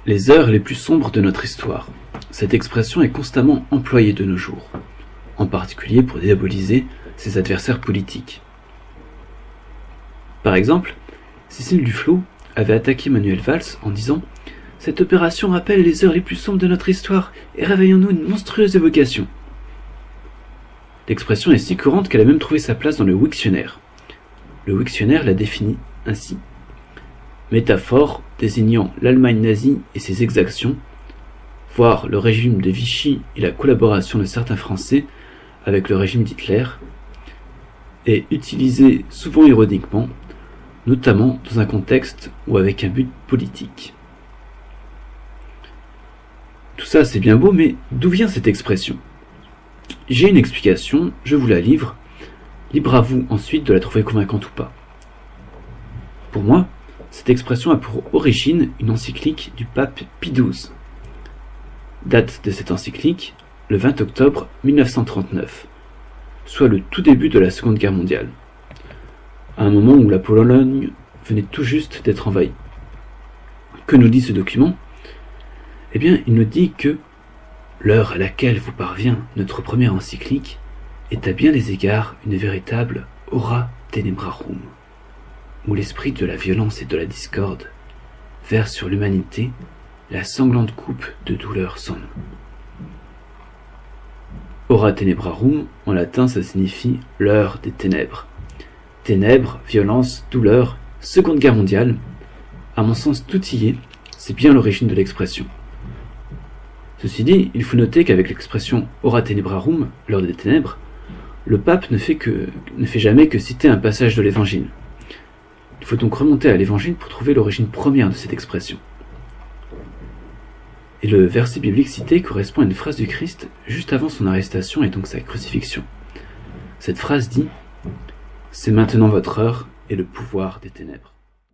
Les heures les plus sombres de notre histoire. Cette expression est constamment employée de nos jours, en particulier pour diaboliser ses adversaires politiques. Par exemple, Cécile Duflot avait attaqué Manuel Valls en disant « Cette opération rappelle les heures les plus sombres de notre histoire et réveille en nous une monstrueuse évocation ». L'expression est si courante qu'elle a même trouvé sa place dans le Wiktionnaire. Le Wiktionnaire la définit ainsi. Métaphore désignant l'Allemagne nazie et ses exactions, voire le régime de Vichy et la collaboration de certains Français avec le régime d'Hitler, est utilisée souvent ironiquement, notamment dans un contexte ou avec un but politique. Tout ça c'est bien beau, mais d'où vient cette expression? J'ai une explication, je vous la livre, libre à vous ensuite de la trouver convaincante ou pas. Pour moi, cette expression a pour origine une encyclique du pape Pie XII. Date de cette encyclique, le 20 octobre 1939, soit le tout début de la Seconde Guerre mondiale, à un moment où la Pologne venait tout juste d'être envahie. Que nous dit ce document? Eh bien, il nous dit que l'heure à laquelle vous parvient notre première encyclique est à bien des égards une véritable ora tenebrarum, où l'esprit de la violence et de la discorde verse sur l'humanité la sanglante coupe de douleur sans nom. Ora tenebrarum, en latin, ça signifie l'heure des ténèbres. Ténèbres, violence, douleur, Seconde Guerre mondiale. À mon sens tout y est, c'est bien l'origine de l'expression. Ceci dit, il faut noter qu'avec l'expression ora tenebrarum, l'heure des ténèbres, le pape ne fait jamais que citer un passage de l'Évangile. Il faut donc remonter à l'Évangile pour trouver l'origine première de cette expression. Et le verset biblique cité correspond à une phrase du Christ juste avant son arrestation et donc sa crucifixion. Cette phrase dit « C'est maintenant votre heure et le pouvoir des ténèbres ».